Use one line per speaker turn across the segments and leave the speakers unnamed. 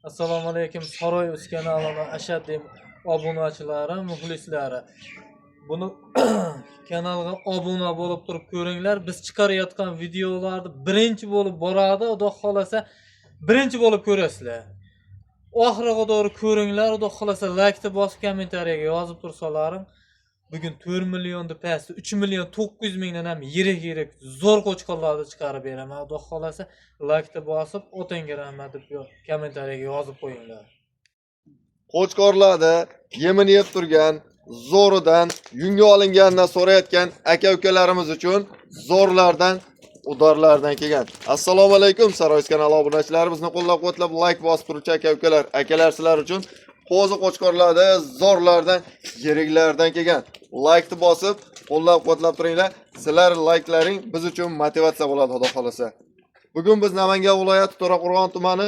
Assalomu alaykum Saroy Uz kanalining ashaddiy obunachilari, muxlislari. Buni kanalga obuna bo'lib turib ko'ringlar. Biz chiqarayotgan videolarni birinchi bo'lib boradi, xudo xolasa birinchi bo'lib ko'rasizlar. Oxiriga doğru ko'ringlar, xudo xolasa like bosib kommentariyaga yozib tursalaring. Bugun 4 millionni pasti 3 million 900 mingdan ham yirik zo'r qo'chqorlarni chiqarib beraman. Xudo xolasa like bosib o'tanga rahmat deb kommentariyaga yozib qo'yinglar.
Qo'chqorlarda yemini yeb turgan, zo'ridan, yunga olingandan so'rayotgan aka-ukalarimiz uchun zo'rlardan, udorlardan kelgan. Assalomu alaykum Saroy kanali obunachilari, bizni qo'llab-quvvatlab like bosib turuvchi aka-ukalar, akalar sizlar uchun qo'zi qo'chqorlarda, zo'rlardan, yiriklardan kelgan. Like bosib, qo'llab-quvvatlab turinglar. Sizlar like'laring biz uchun motivatsiya bo'ladi, xudo xolasa. Bugun biz Namangan viloyati To'raqo'rg'on tumani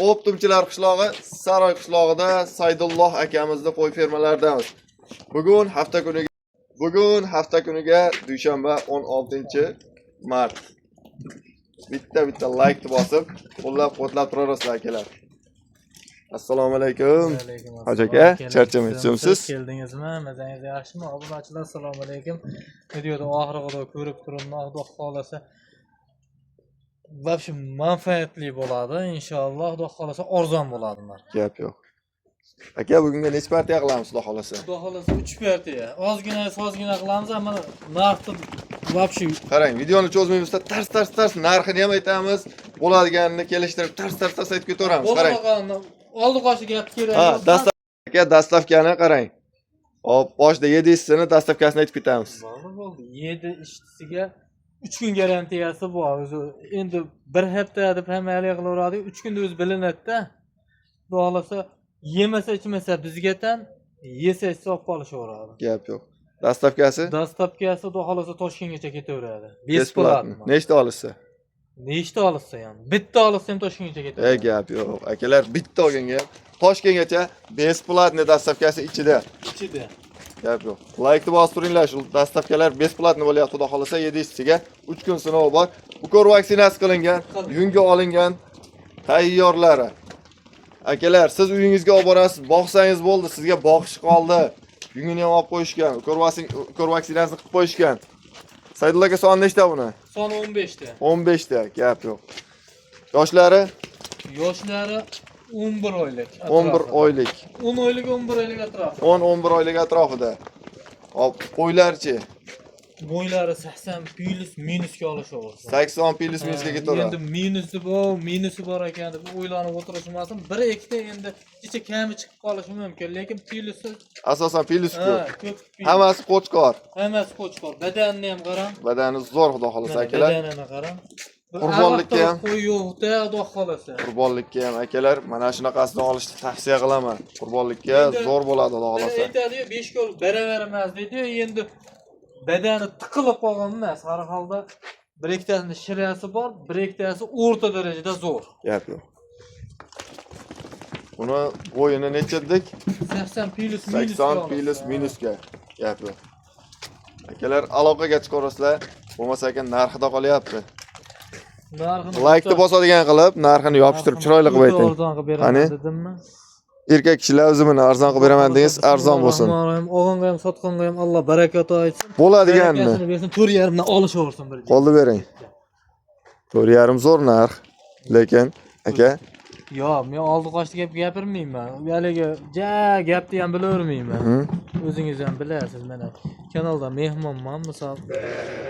Optimchilar qishlog'i, Saroy qishlog'ida Saydulloh akamizni qo'y fermalaridanmiz. Bugun hafta kuniga dushanba 16-mart. Bitta like bosib, qo'llab-quvvatlab turasiz akalar. Assalomu alaykum. Hoji aka, charchamaysiz?
Keldingizmi? Mazangiz yaxshimi? Obunachilar, assalomu alaykum. Videoda oxiriga ko'rib turibman, xudo xolasa. Vobshe manfaatli bo'ladi, inshaalloh, xudo xolasa arzon bo'ladi.
Gap yo'q. Aka, bugunga necha partiya qilamiz, xudo xolasa?
Xudo xolasa 3 partiya. Ozgina qilamiz, ammo narxni vobshe
qarang, videoni cho'zmaymizda tars narxini ham aytamiz, bo'ladiganini kelishtirib tars aytib ketaveramiz. Qarang.
Oldi qo'shi gap kerak.
Ha, dastavkani qarang. Hop, boshda 7-sini dastavkasini aytib ketamiz.
Bo'ldi. 7 ishtisiga 3 kun garantiyasi bor. O'zi endi bir hafta deb hammaga qilaveradi. 3 kunda o'zi bilinadi-da. Xudo xolasa yemasa ichmasa bizga tan, yesa hisob qolishaveradi.
Gap yo'q. Dastavkasi?
Dastavkasi xudo xolasa Toshkentgacha ketaveradi.
Besplatno. Nechta olsa?
Nechta olsa ham. Bitta olsa ham Toshkentgacha ketaveradi.
Gap yo'q. Akalar, bitta olganga Toshkentgacha besplatno dastavkasi ichida. Gap yo'q. Like bosib turinglar, shu dastavkalar besplatno bo'lyapti, xudo xolasa 7-siga 3 kun sinov bor. Ukor vaksinasi qilingan, yunga olingan tayyorlari. Akalar, siz uyingizga olib borasiz, boqsangiz bo'ldi, sizga boqish qoldi. Yungini ham olib qo'yishgan, ukor vaksinasini qilib qo'yishgan. Saydulla aka, son nechta buni?
Son 15 ta.
15 ta, gap yo'q. Yoshlari?
Yoshlari 11 oylik.
11 oylik.
10 oylik, 11 oylik atrofida.
10-11 oylik atrofida. Hop, qo'ylarchi?
Bo'ylari 80 plus minusga olishaversa.
80 plus minusga ketaveradi.
Endi minusi bor ekan deb o'ylanib o'tirishmasin. 1-2 ta endi kecha kami chiqib qolishi mumkin, lekin plusi
asosan plus ko'p.
ko'p.
Hammasi qo'chqor.
Hammasi qo'chqor. Badanini ham qarang.
Badani zo'r, xudo xolasa akalar.
Badanini qarang.
Qurbonlikka ham,
qo'y yo'q-da, xudo xolasa.
qurbonlikka ham akalar, mana shunaqasini olishni tavsiya qilaman. Qurbonlikka zo'r bo'ladi, xudo xolasa.
Aytadi-yu, 5 kun beraveramiz dedi. Endi badani tiqilib qolgan emas, har holda bir ikkitasini shirasi bor, bir ikkitasi o'rta darajada zo'r.
Gap yo'q. Buni bo'yini necha dedik?
80 plus
80 plus minusga. Gap yo'q. Akalar, aloqaga chiqarasizlar, bo'lmasa ekan narxida qolyapti. Like bosadigan qilib, narxini yopishtirib chiroyli qilib ayting.
Arzon qilib beraman dedimmi?
Erkak kishilar o'zimni arzon qilib beraman desangiz, arzon bo'lsin.
O'g'onga ham, sotqonga ham Alloh barakat aytsin.
Bo'ladiganmi?
4.5 dan olishaversin bir.
Qo'lni bering. 4.5 zo'r narx. Lekin aka,
yo'q, men oldi qochdi gap gapirmayman. Haligi gapni ham bilavermayman. O'zingiz ham bilasiz, mana kanalda mehmonman, misol.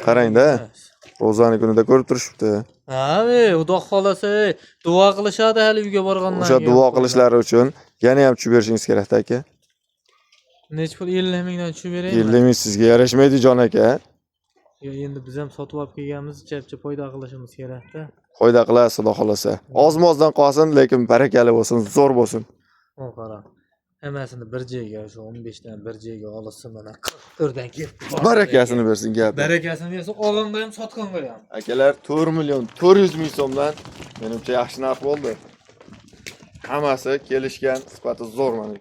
qarang-da. Ro'zani kunida ko'rib turishibdi.
Ha, xudo xolasa, duo qilishadi hali uyga borgandan keyin.
O'sha duo qilishlari uchun yana ham tushib berishingiz kerak-da aka.
Necha pul? 50 mingdan tushib beraymi?
50 ming sizga yarashmaydi jon aka.
Endi biz ham sotib olib kelganmiz, chapcha foyda qilishimiz kerak-da.
Foyda qilasiz, xudo xolasa. Ozmozdan qolsin, lekin barakali bo'lsin, zo'r bo'lsin.
Qarang. Hammasini bir joyga, shu 15 dan bir joyga olsa mana 44 dan ketdi.
Barakasini bersin gap.
Barakasini bersa, olg'onga ham, sotqonga ham.
Akalar, 4 million 400 ming so'mdan menimcha yaxshi narx bo'ldi. Hammasi kelishgan, sifati zo'r mana.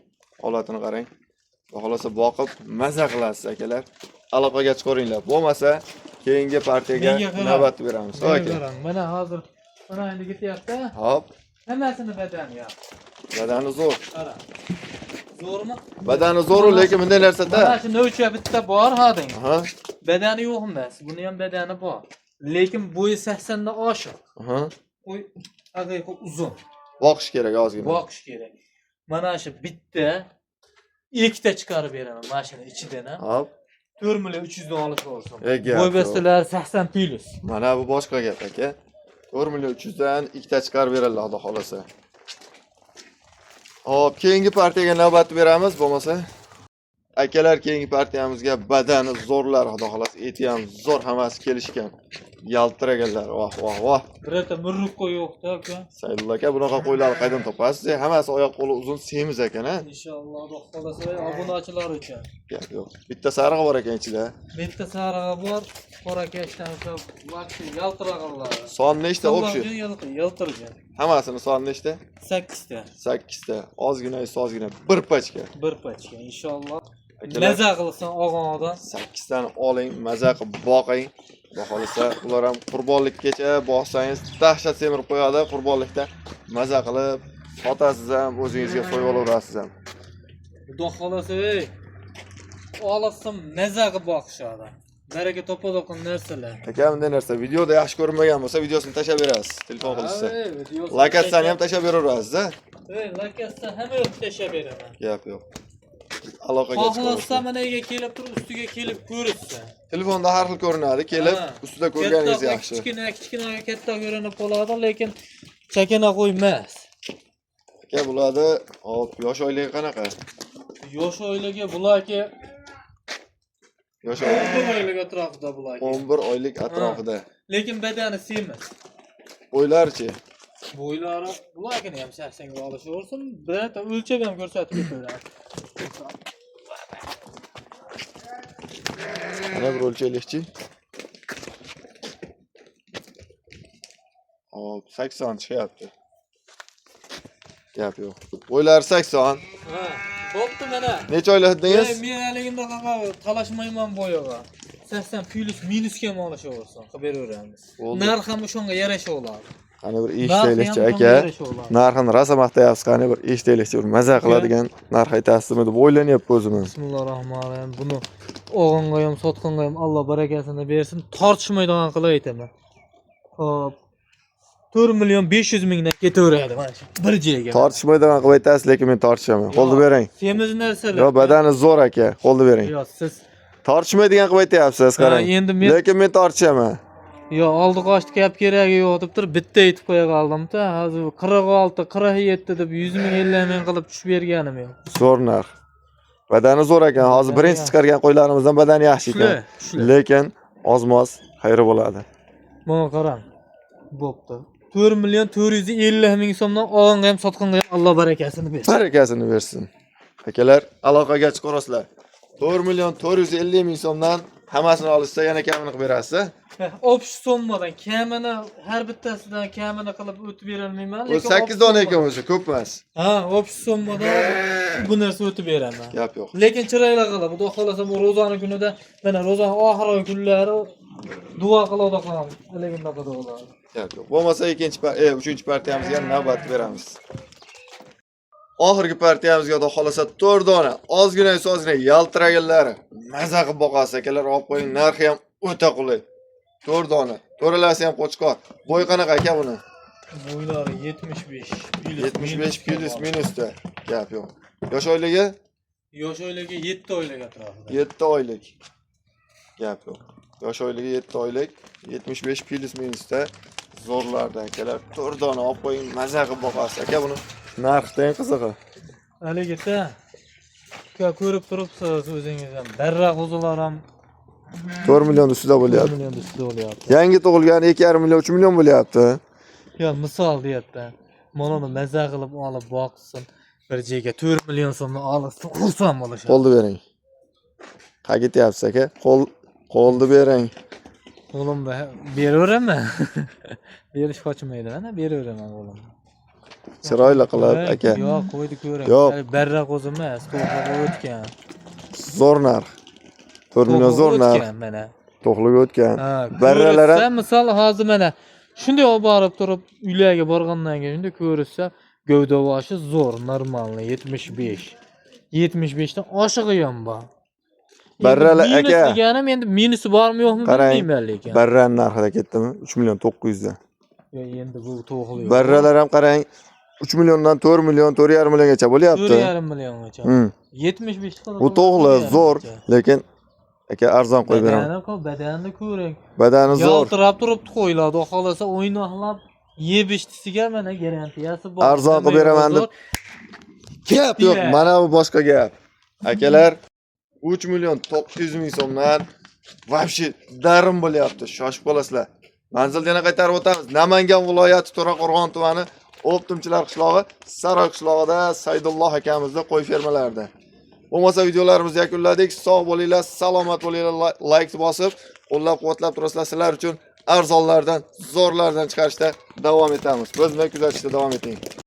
Holatini qarang. Xohlasa boqib maza qilasiz akalar. Aloqaga chiqaringlar. Bo'lmasa, keyingi partiyaga navbat beramiz.
Aka. Mana hozir mana endi ketyapti.
Hop.
Hammasini badan ya.
Badani zo'r.
Qara. Zo'rmi?
Badani zo'r, lekin bunday narsada.
Mana shu novcha bitta bor hading.
Aha.
Badani yo'q emas. Buni ham badani bor. Lekin bo'yi 80 dan oshiq.
Aha.
Uy, haqiqiy uzun.
Boqish kerak ozgina.
Boqish kerak. Mana shu bitta ikkita chiqarib beraman mashina ichidan ham.
Hop.
4 million 300 dan olib olsam.
Gap
Bo'y
yo'q.
bastalar 80 plus.
Mana bu boshqa gap aka. 4 million 300 dan ikkita chiqarib beradilar, xudo xolasa. Hop, keyingi partiyaga navbat beramiz, bo'lmasa. Akalar, keyingi partiyamizga badani zo'rlar, xudo xolasa, eti ham zo'r, hammasi kelishgan. Yaltiraganlar. Voh, voh.
Birata murruqqa yo'q-da aka.
Saidul aka, bunaqa qo'ylarni qaydan topasiz? Hammasi oyoq qo'li uzun, semiz ekan-a.
Inshaalloh, Xudo xolasa obunachilar uchun.
Gap yo'q. Bitta sarig'i bor ekan ichida.
Bitta sarig'i bor, qora kashdan ushlab, vaqti yaltirag'anlar.
Son nechta o'pshi?
Yaltirgan.
Hammasini son nechta?
8 ta.
8 ta. Ozgina, bir pachka.
Bir pachka, inshaalloh. Maza qilsan og'ondan
8 tani oling, maza qilib boqing. Xudo xolasa, ular ham qurbonlikgacha boqsangiz dahshat semirib qo'yadi. Qurbonlikda maza qilib, otasiz ham, o'zingizga so'yib olaverasiz ham.
Xudo xolasa, olasam maza qilib boqishadi. Baraka topadigan narsalar.
Aka, bunday narsa videoda yaxshi ko'rinmagan bo'lsa, videosini tashlab berasiz. Telefon qilsa. Lakatsani ham tashlab beraverasiz, a?
Lakatsa hamma yo'q tashlab beraman.
Gap yo'q. Aloqaga
Xohlasa managa kelib turib, ustiga kelib ko'rishsa.
Telefonda har xil ko'rinadi, kelib ustida ko'rganingiz yaxshi.
Kichkina katta ko'rinib qoladi, lekin chakana qo'ymas.
Aka, bo'ladi. Hop, yosh oyligi qanaqa?
Yosh oilaga bularga
Yosh
11 oylik atrofida bularga.
11 oylik atrofida.
Lekin badani semiz.
Bo'ylarchi?
Bo'ylari bulargani ham 80 ga olishaversin, birata o'lchab ham ko'rsatib ketaveradi.
Mana bir o'lchaylikchi. Hop, 80 chiqyapti. Gap yo'q. Bo'ylari 80.
Ha, bo'pti mana.
Necha oylik dedingiz?
Men haligimda talashmayman bo'yiga. 80 plus minusga ham olishaversin, qilib beraveramiz. Narx ham o'shanga yarasha oladi.
Qani bir eshitaylikchi aka. Narxini rosa maqtayapsiz, qani bir eshitaylikchi, bir maza qiladigan narx aytasizmi deb o'ylanyapti o'zim.
Bismillahirrohmanirrohim. Buni o'g'onga ham, sotqonga ham Alloh barakasini bersin. Tortishmaydigan qilib aytaman. Hop. 4 million 500 mingdan ketaveradi mana shu bir joyga.
Tortishmaydigan qilib aytasiz, lekin men tortishaman. Qo'lni bering.
Semiz narsalar.
Yo, badani zo'r aka, qo'lni bering.
Yo, siz
Tortishmaydigan qilib aytyapsiz, qarang.
Endi men
Lekin men tortishaman.
Yo, oldi qochdi gap keragi yo'q deb turib bitta aytib qo'ya qoldim-da. Hozir 46, 47 deb 100 ming 50 ming qilib tushib berganim yo'q.
Zo'r narx. Badani zo'r ekan. Hozir birinchi chiqargan qo'ylarimizdan badani yaxshi ekan. Lekin ozmoz xayri bo'ladi.
Mana qarang. Bo'pti. 4 million 450 ming so'mdan olganga ham sotqanga ham Alloh barakasini bersin.
Barakasini bersin. Akalar, aloqaga chiqarasizlar. 4 million 450 ming so'mdan hammasini olishsa yana kamini qilib berasiz.
Opsh sommadan kamini har bittasidan kamini qilib o'tib berolmayman,
O 8 dona ekan o'zi, ko'p emas.
Ha, opsh sommadan bu narsa o'tib beraman.
Gap yo'q.
Lekin chiroyli qilib, xudo xolasa bu ro'zani kunida, mana ro'zani oxirgi kunlari duo qiladi ham, ligimda bo'ladi.
Gap yo'q. Bo'lmasa uchinchi partiyamizga navbat beramiz. Oxirgi partiyamizga xudo xolasa 4 dona, ozgina yaltiraganlari. Maza qilib boqasiz akalar, olib qo'ying, narxi ham o'ta qulay. 4 dona. To'ralasi ham qo'chqor. Bo'y qanaqa aka buni?
Bo'ylari 75.
75 plus minusda. Gap yo'q. Yosh oyligi?
Yosh oyligi 7 oylik atrofida.
7 oylik. Gap yo'q. Yosh oyligi 7 oylik, 75 plus minusda zo'rlardan akalar. 4 dona olib qo'ying, maza qilib boqasiz aka buni. Narxdan qizig'i.
Haligita ko'rib turibsiz o'zingiz ham. Barra qo'zilar ham
4 million ustida
4
bo'lyapti.
million ustida bo'lyapti.
Yangi tug'ilgan 2,5 million, 3 million bo'lyapti.
Yo, misol deyapman. Mana uni maza qilib olib boqsin. Bir joyga 4 million so'mni olsin, xursand bo'lishadi.
Qo'lni bering. Qayerga ketyapsiz aka? Qo'lni bering.
Qo'limda beraveraman. Berish qochmaydi, ana beraveraman qo'limda.
Chiroyli qilib aka.
Yo'q, qo'ydi ko'ring.
Yo'q.
Barra qo'zi emas, to'g'ri o'tgan.
Zo'r narx. 4 million zo'r narx.
Mana.
To'qliga o'tgan.
Barralar ham misol hozir mana shunday olib borib turib uylarga borgandan keyin shunday ko'rishsa, Gövde başı zo'r, normalni 75. 75 dan oshig'i ham bor.
Barralar
minus
aka.
deganim endi minusi bormi yo'qmi
Qarang,
bilmayman lekin.
barraning narxida ketdimi? 3 million 900 dan.
Endi bu to'g'ri.
Barralar ham qarang, 3 milliondan 4 million, 4,5 milliongacha bo'lyapti.
4,5 milliongacha. 75 ta.
Bu to'g'ri, zo'r, lekin aka arzon qo'yib beraman.
Badanni ko'ring.
Badani zo'r.
Yaltirab turibdi qo'yiladi. Xohlasa o'ynoqlab yeb ichitisiga mana garantiyasi bor.
Arzon qilib beraman deb. Gap yo'q, mana bu boshqa gap. Akalar 3 million 900 ming so'mdan вообще darim bo'lyapti. Shoshib qolasizlar. Manzilni yana qaytarib o'tamiz. Namangan viloyati To'raqo'rg'on tumani Optimchilar qishlog'i, Saroy qishlog'ida Saidulloh akamizda qo'y fermalarida. Bo'lmasa videolarimizni yakunladik. Sog' bo'linglar, salomat bo'linglar, like bosib, qo'llab-quvvatlab turasizlar. Sizlar uchun arzonlardan, zo'rlardan chiqarishda davom etamiz. Bizni kuzatishda davom eting.